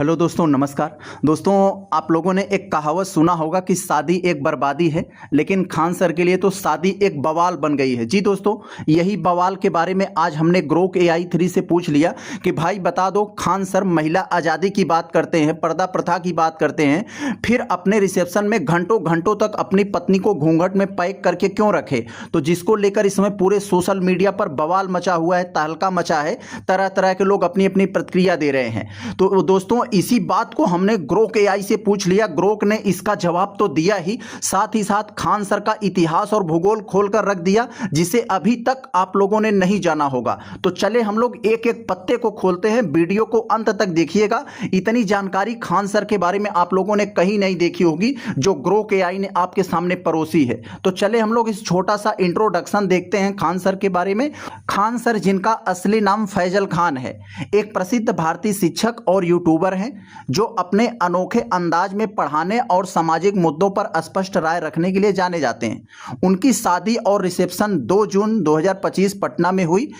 Hello दोस्तों, नमस्कार। दोस्तों, आप लोगों ने एक कहावत सुना होगा कि शादी एक बर्बादी है, लेकिन खान सर के लिए तो शादी एक बवाल बन गई है। जी दोस्तों, यही बवाल के बारे में आज हमने ग्रोक AI 3 से पूछ लिया कि भाई बता दो, खान सर महिला आज़ादी की बात करते हैं, पर्दा प्रथा की बात करते हैं, फिर अपने रिसेप्शन में घंटों घंटों तक अपनी पत्नी को घूंघट में पैक करके क्यों रखे? तो जिसको लेकर इसमें पूरे सोशल मीडिया पर बवाल मचा हुआ है, तहलका मचा है, तरह तरह के लोग अपनी अपनी प्रतिक्रिया दे रहे हैं। तो दोस्तों, इसी बात को हमने ग्रोक AI से पूछ लिया। ग्रोक ने इसका जवाब तो दिया ही साथ खान सर का इतिहास और भूगोल खोलकर रख दिया, जिसे अभी तक आप लोगों ने नहीं जाना होगा। तो चले हम लोग एक एक पत्ते को खोलते हैं, वीडियो को अंत तक देखिएगा। इतनी जानकारी खान सर के बारे में आप लोगों ने कहीं नहीं देखी होगी जो ग्रोक AI ने आपके सामने परोसी है। तो चले हम लोग इस छोटा सा इंट्रोडक्शन देखते हैं खान सर के बारे में। खान सर, जिनका असली नाम फैजल खान है, एक प्रसिद्ध भारतीय शिक्षक और यूट्यूबर हैं जो अपने अनोखे अंदाज में पढ़ाने और सामाजिक मुद्दों पर स्पष्ट राय रखने के लिए जाने जाते हैं। उनकी शादी और रिसेप्शन 2 जून 2025 पटना में हुई,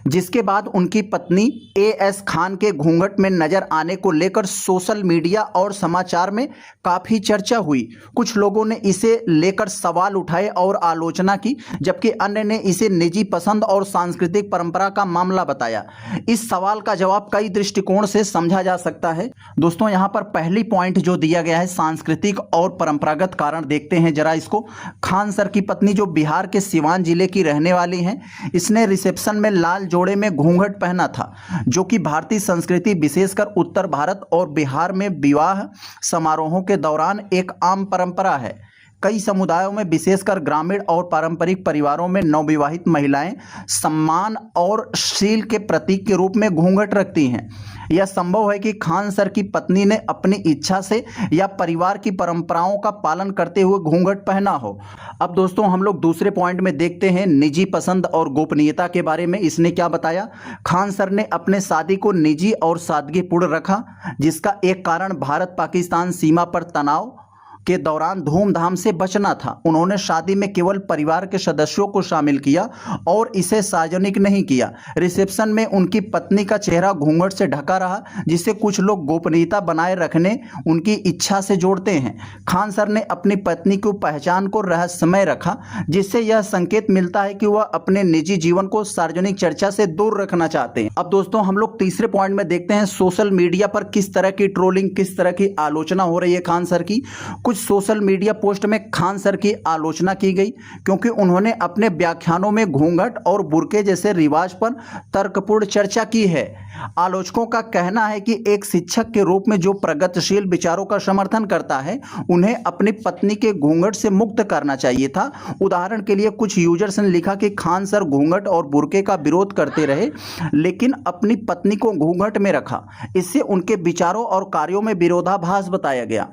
जिसके बाद उनकी पत्नी AS खान के घूंघट में नजर आने को लेकर सोशल मीडिया और समाचार में काफ़ी चर्चा हुई। कुछ लोगों ने इसे लेकर सवाल उठाए और आलोचना की, जबकि अन्य ने इसे निजी पसंद और सांस्कृतिक परंपरा का मामला बताया। इस सवाल का जवाब कई दृष्टिकोण से समझा जा सकता है। दोस्तों, यहाँ पर पहली पॉइंट जो दिया गया है, सांस्कृतिक और परंपरागत कारण देखते हैं जरा इसको। खान सर की पत्नी, जो बिहार के सिवान जिले की रहने वाली हैं, इसने रिसेप्शन में लाल जोड़े में घूंघट पहना था, जो कि भारतीय संस्कृति, विशेषकर उत्तर भारत और बिहार में विवाह समारोहों के दौरान एक आम परंपरा है। कई समुदायों में, विशेषकर ग्रामीण और पारंपरिक परिवारों में, नवविवाहित महिलाएं सम्मान और शील के प्रतीक के रूप में घूंघट रखती हैं। यह संभव है कि खान सर की पत्नी ने अपनी इच्छा से या परिवार की परंपराओं का पालन करते हुए घूंघट पहना हो। अब दोस्तों, हम लोग दूसरे पॉइंट में देखते हैं निजी पसंद और गोपनीयता के बारे में। इसने क्या बताया? खान सर ने अपने शादी को निजी और सादगीपूर्ण रखा, जिसका एक कारण भारत पाकिस्तान सीमा पर तनाव के दौरान धूमधाम से बचना था। उन्होंने शादी में केवल परिवार के सदस्यों को शामिल किया और इसे सार्वजनिक नहीं किया। रिसेप्शन में उनकी पत्नी का चेहरा घूंघट से ढका रहा, जिसे कुछ लोग गोपनीयता बनाए रखने उनकी इच्छा से जोड़ते हैं। खान सर ने अपनी पत्नी की पहचान को रहस्यमय रखा, जिससे यह संकेत मिलता है कि वह अपने निजी जीवन को सार्वजनिक चर्चा से दूर रखना चाहते हैं। अब दोस्तों, हम लोग तीसरे पॉइंट में देखते हैं सोशल मीडिया पर किस तरह की ट्रोलिंग, किस तरह की आलोचना हो रही है खान सर की। कुछ सोशल मीडिया पोस्ट में खान सर की आलोचना की गई, क्योंकि उन्होंने अपने व्याख्यानों में घूंघट और बुर्के जैसे रिवाज पर तर्कपूर्ण चर्चा की है। आलोचकों का कहना है कि एक शिक्षक के रूप में जो प्रगतिशील विचारों का समर्थन करता है, उन्हें अपनी पत्नी के घूंघट से मुक्त करना चाहिए था। उदाहरण के लिए, कुछ यूजर्स ने लिखा कि खान सर घूंघट और बुर्के का विरोध करते रहे, लेकिन अपनी पत्नी को घूंघट में रखा। इससे उनके विचारों और कार्यों में विरोधाभास बताया गया।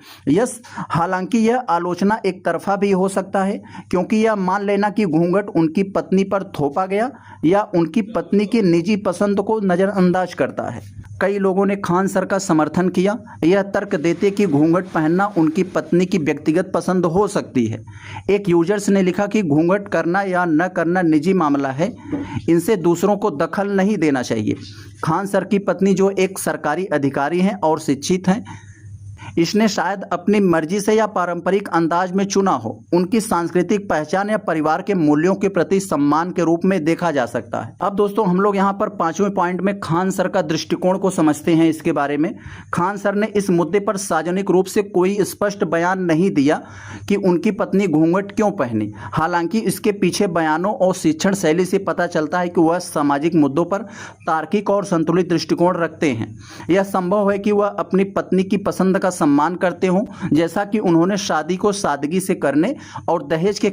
हालांकि यह आलोचना एक तरफा भी हो सकता है, क्योंकि यह मान लेना कि घूंघट उनकी पत्नी पर थोपा गया या उनकी पत्नी की निजी पसंद को नजरअंदाज करता है। कई लोगों ने खान सर का समर्थन किया, यह तर्क देते कि घूंघट पहनना उनकी पत्नी की व्यक्तिगत पसंद हो सकती है। एक यूजर्स ने लिखा कि घूंघट करना या न करना निजी मामला है, इनसे दूसरों को दखल नहीं देना चाहिए। खान सर की पत्नी, जो एक सरकारी अधिकारी हैं और शिक्षित हैं, इसने शायद अपनी मर्जी से या पारंपरिक अंदाज में चुना हो। उनकी सांस्कृतिक पहचान या परिवार के मूल्यों के प्रति सम्मान के रूप में देखा जा सकता है। अब दोस्तों, हम लोग यहाँ पर पांचवें पॉइंट में खान सर का दृष्टिकोण को समझते हैं। इसके बारे में खान सर ने इस मुद्दे पर सार्वजनिक रूप से कोई स्पष्ट बयान नहीं दिया कि उनकी पत्नी घूंघट क्यों पहनी। हालांकि इसके पीछे बयानों और शिक्षण शैली से पता चलता है कि वह सामाजिक मुद्दों पर तार्किक और संतुलित दृष्टिकोण रखते हैं। यह संभव है कि वह अपनी पत्नी की पसंद का सम्मान करते हों, जैसा कि उन्होंने शादी को सादगी से करने और दहेज के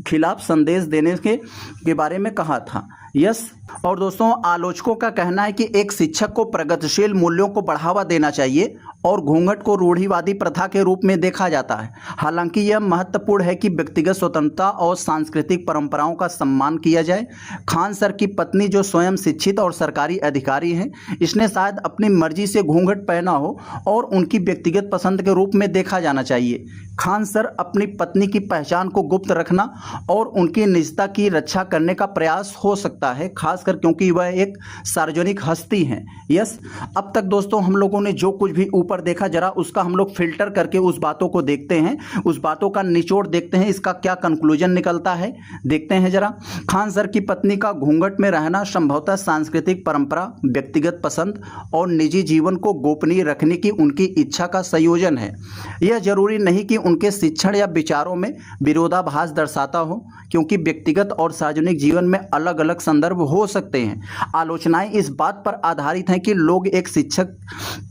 खिलाफ संदेश देने के बारे में कहा था। यस। और दोस्तों, आलोचकों का कहना है कि एक शिक्षक को प्रगतिशील मूल्यों को बढ़ावा देना चाहिए और घूंघट को रूढ़िवादी प्रथा के रूप में देखा जाता है। हालांकि यह महत्वपूर्ण है कि व्यक्तिगत स्वतंत्रता और सांस्कृतिक परंपराओं का सम्मान किया जाए। खान सर की पत्नी, जो स्वयं शिक्षित और सरकारी अधिकारी हैं, इसने शायद अपनी मर्जी से घूंघट पहना हो और उनकी व्यक्तिगत पसंद के रूप में देखा जाना चाहिए। खान सर अपनी पत्नी की पहचान को गुप्त रखना और उनकी निजता की रक्षा करने का प्रयास हो सकता सकता है, खासकर क्योंकि वह एक सार्वजनिक हस्ती हैं। यस, अब तक दोस्तों हम लोगों ने जो कुछ भी ऊपर देखा, जरा उसका हम लोग फिल्टर करके उस बातों को देखते हैं, उस बातों का निचोड़ देखते हैं, इसका क्या कंक्लूजन निकलता है देखते हैं जरा। खान सर की पत्नी का घूंघट में रहना संभवतः सांस्कृतिक परंपरा, व्यक्तिगत पसंद और निजी जीवन को गोपनीय रखने की उनकी इच्छा का संयोजन है। यह जरूरी नहीं कि उनके शिक्षण या विचारों में विरोधाभास दर्शाता हो, क्योंकि व्यक्तिगत और सार्वजनिक जीवन में अलग अलग संदर्भ हो सकते हैं। आलोचनाएं इस बात पर आधारित हैं कि लोग एक शिक्षक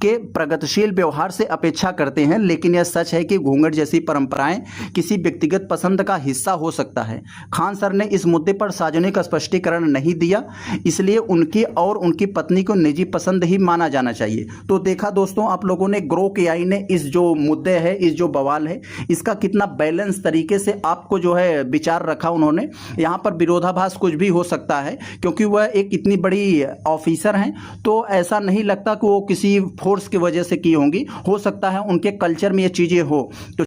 के प्रगतिशील व्यवहार से अपेक्षा करते हैं, लेकिन यह सच है कि घूंघट जैसी परंपराएं किसी व्यक्तिगत पसंद का हिस्सा हो सकता है। खान सर ने इस मुद्दे पर सार्वजनिक स्पष्टीकरण नहीं दिया, इसलिए उनकी और उनकी पत्नी को निजी पसंद ही माना जाना चाहिए। तो देखा दोस्तों आप लोगों ने, ग्रोक एआई ने इस जो मुद्दे है, इस जो बवाल है, इसका कितना बैलेंस तरीके से आपको जो है विचार रखा उन्होंने। यहाँ पर विरोधाभास कुछ भी हो सकता है, क्योंकि वह एक इतनी बड़ी ऑफिसर हैं, तो ऐसा नहीं लगता कि वो किसी फोर्स की वजह से की होंगी, हो सकता है उनके कल्चर में ये चीज़ें हो। तो